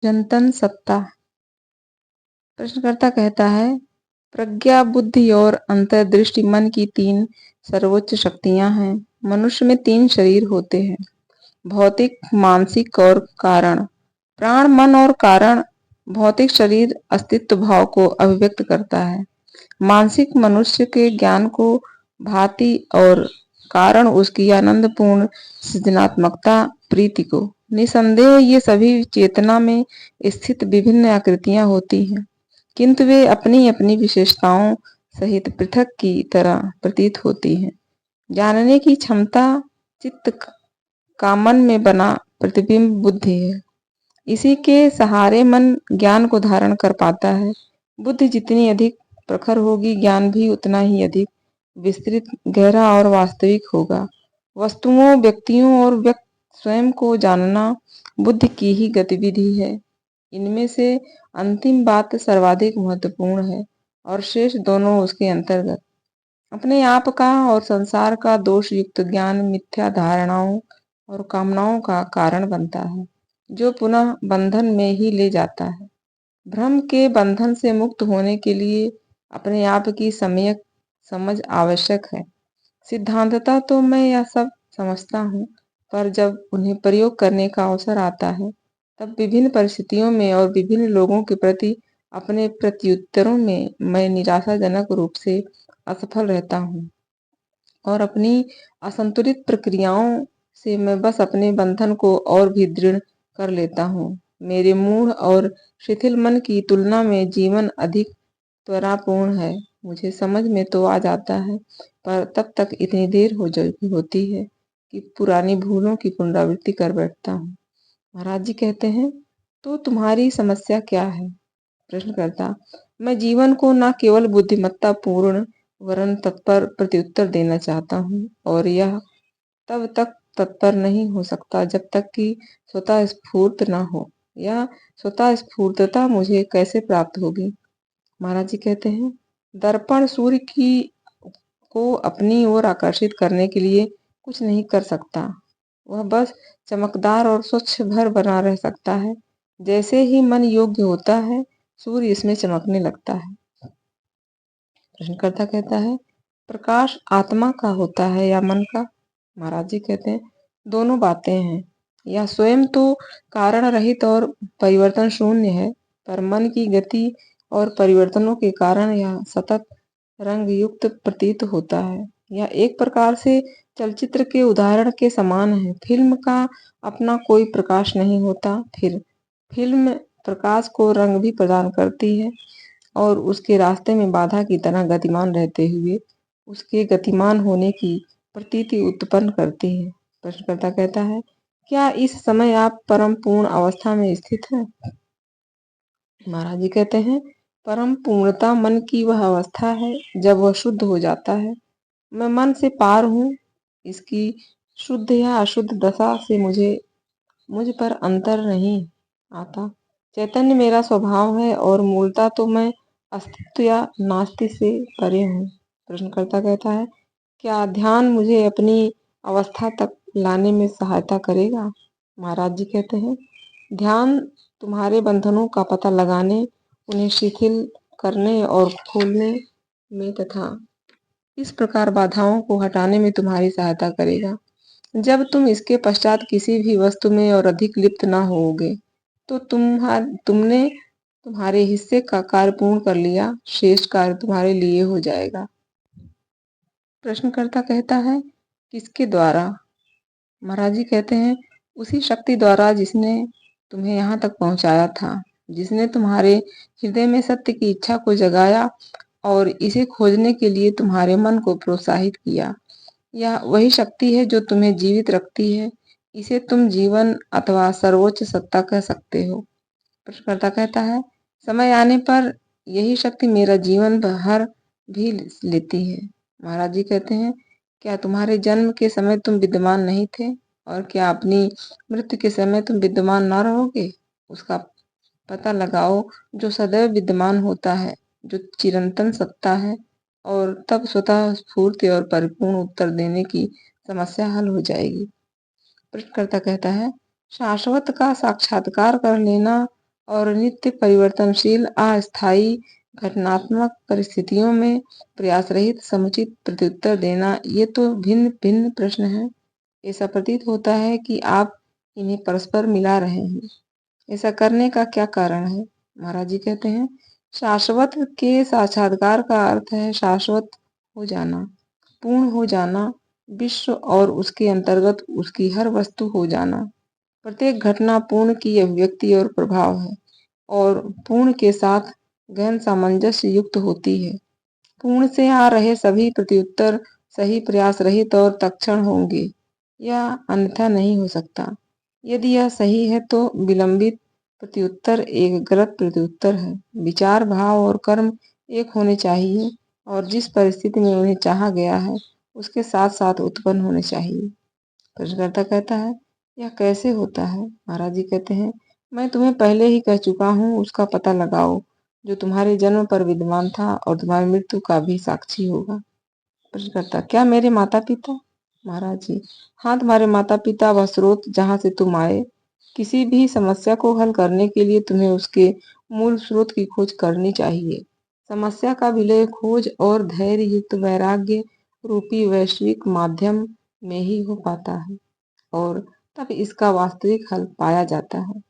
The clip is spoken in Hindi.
चिरंतन सत्ता। प्रश्नकर्ता कहता है, प्रज्ञा, बुद्धि और अंतर्दृष्टि मन की तीन सर्वोच्च शक्तियां हैं। मनुष्य में तीन शरीर होते हैं, भौतिक, मानसिक और कारण। प्राण, मन और कारण। भौतिक शरीर अस्तित्व भाव को अभिव्यक्त करता है। मानसिक मनुष्य के ज्ञान को भाति और कारण उसकी आनंदपूर्ण सृजनात्मकता, प्रीति को। निसंदेह ये सभी चेतना में स्थित विभिन्न आकृतियां होती हैं, किंतु वे अपनी अपनी विशेषताओं सहित पृथक की तरह प्रतीत होती हैं। जानने की क्षमता चित्त का मन में बना प्रतिबिंब बुद्धि है। इसी के सहारे मन ज्ञान को धारण कर पाता है। बुद्धि जितनी अधिक प्रखर होगी, ज्ञान भी उतना ही अधिक विस्तृत, गहरा और वास्तविक होगा। वस्तुओं, व्यक्तियों और स्वयं को जानना बुद्धि की ही गतिविधि है। इनमें से अंतिम बात सर्वाधिक महत्वपूर्ण है और शेष दोनों उसके अंतर्गत। अपने आप का और संसार का दोष युक्त ज्ञान मिथ्या धारणाओं और कामनाओं का कारण बनता है, जो पुनः बंधन में ही ले जाता है। भ्रम के बंधन से मुक्त होने के लिए अपने आप की सम्यक समझ आवश्यक है। सिद्धांततः तो मैं यह सब समझता हूँ, पर जब उन्हें प्रयोग करने का अवसर आता है, तब विभिन्न परिस्थितियों में और विभिन्न लोगों के प्रति अपने प्रत्युत्तरों में मैं निराशाजनक रूप से असफल रहता हूँ और अपनी असंतुलित प्रक्रियाओं से मैं बस अपने बंधन को और भी दृढ़ कर लेता हूँ। मेरे मूढ़ और शिथिल मन की तुलना में जीवन अधिक त्वरापूर्ण है। मुझे समझ में तो आ जाता है, पर तब तक इतनी देर होती है कि पुरानी भूलों की पुनरावृत्ति कर बैठता हूँ। महाराज जी कहते हैं, तो तुम्हारी समस्या क्या है? प्रश्नकर्ता, मैं जीवन को न केवल बुद्धिमत्ता पूर्ण वरन तत्पर प्रत्युत्तर देना चाहता हूँ, और यह तब तक तत्पर नहीं हो सकता जब तक कि स्वतः स्फूर्त न हो। यह स्वतः स्फूर्तता मुझे कैसे प्राप्त होगी? महाराज जी कहते हैं, दर्पण सूर्य की को अपनी ओर आकर्षित करने के लिए कुछ नहीं कर सकता। वह बस चमकदार और स्वच्छ घर बना रह सकता है। जैसे ही मन योग्य होता है, सूर्य इसमें चमकने लगता है। प्रश्नकर्ता कहता है, प्रकाश आत्मा का होता है या मन का? महाराज जी कहते हैं, दोनों बातें हैं। यह स्वयं तो कारण रहित और परिवर्तन शून्य है, पर मन की गति और परिवर्तनों के कारण यह सतत रंग युक्त प्रतीत होता है। यह एक प्रकार से चलचित्र के उदाहरण के समान है। फिल्म का अपना कोई प्रकाश नहीं होता, फिर फिल्म प्रकाश को रंग भी प्रदान करती है और उसके रास्ते में बाधा की तरह गतिमान रहते हुए उसके गतिमान होने की प्रतीति उत्पन्न करती है। प्रश्नकर्ता कहता है, क्या इस समय आप परम पूर्ण अवस्था में स्थित हैं? महाराज जी कहते हैं, परम पूर्णता मन की वह अवस्था है जब वह शुद्ध हो जाता है। मैं मन से पार हूँ। इसकी शुद्ध या अशुद्ध दशा से मुझ पर अंतर नहीं आता। चैतन्य मेरा स्वभाव है और मूलतः तो मैं अस्तित्व या नास्ति से परे हूँ। प्रश्नकर्ता कहता है, क्या ध्यान मुझे अपनी अवस्था तक लाने में सहायता करेगा? महाराज जी कहते हैं, ध्यान तुम्हारे बंधनों का पता लगाने, उन्हें शिथिल करने और खोलने में तथा इस प्रकार बाधाओं को हटाने में तुम्हारी सहायता करेगा। जब तुम इसके पश्चात किसी भी वस्तु में और अधिक लिप्त न होगे, तो तुमने तुम्हारे हिस्से का कार्य पूर्ण कर लिया, शेष कार्य तुम्हारे लिए हो जाएगा। प्रश्नकर्ता कहता है, किसके द्वारा? महाराज जी कहते हैं, उसी शक्ति द्वारा जिसने तुम्हें यहाँ तक पहुँचाया था, जिसने तुम्हारे हृदय में सत्य की इच्छा को जगाया और इसे खोजने के लिए तुम्हारे मन को प्रोत्साहित किया। यह वही शक्ति है जो तुम्हें जीवित रखती है। इसे तुम जीवन अथवा सर्वोच्च सत्ता कह सकते हो। प्रश्नकर्ता कहता है, समय आने पर यही शक्ति मेरा जीवन भर भी लेती है। महाराज जी कहते हैं, क्या तुम्हारे जन्म के समय तुम विद्यमान नहीं थे, और क्या अपनी मृत्यु के समय तुम विद्यमान न रहोगे? उसका पता लगाओ जो सदैव विद्यमान होता है, जो चिरंतन सत्ता है, और तब स्वतः स्फूर्ति और परिपूर्ण उत्तर देने की समस्या हल हो जाएगी। प्रश्नकर्ता कहता है, शाश्वत का साक्षात्कार कर लेना और नित्य परिवर्तनशील अस्थायी घटनात्मक परिस्थितियों में प्रयास रहित समुचित प्रत्युत्तर देना, ये तो भिन्न भिन्न प्रश्न हैं। ऐसा प्रतीत होता है कि आप इन्हें परस्पर मिला रहे हैं। ऐसा करने का क्या कारण है? महाराज जी कहते हैं, शाश्वत के साक्षात्कार का अर्थ है शाश्वत हो जाना, पूर्ण हो जाना, विश्व और उसके अंतर्गत उसकी हर वस्तु हो जाना। प्रत्येक घटना पूर्ण की अभिव्यक्ति और प्रभाव है और पूर्ण के साथ गहन सामंजस्य युक्त होती है। पूर्ण से आ रहे सभी प्रत्युत्तर सही प्रयास रहित और तत्क्षण होंगे, यह अन्यथा नहीं हो सकता। यदि यह सही है तो विलंबित प्रत्युत्तर एक गलत प्रत्युत्तर है। विचार, भाव और कर्म एक होने चाहिए और जिस परिस्थिति में उन्हें चाहा गया है उसके साथ साथ उत्पन्न होने चाहिए। प्रश्नकर्ता कहता है, यह कैसे होता है? महाराज जी कहते हैं, मैं तुम्हें पहले ही कह चुका हूँ, उसका पता लगाओ जो तुम्हारे जन्म पर विद्यमान था और तुम्हारी मृत्यु का भी साक्षी होगा। प्रश्नकर्ता, क्या मेरे माता पिता? महाराज जी, हाँ, तुम्हारे माता पिता वह स्रोत जहाँ से तुम आए। किसी भी समस्या को हल करने के लिए तुम्हें उसके मूल स्रोत की खोज करनी चाहिए। समस्या का विलय खोज और धैर्य युक्त वैराग्य रूपी वैश्विक माध्यम में ही हो पाता है और तब इसका वास्तविक हल पाया जाता है।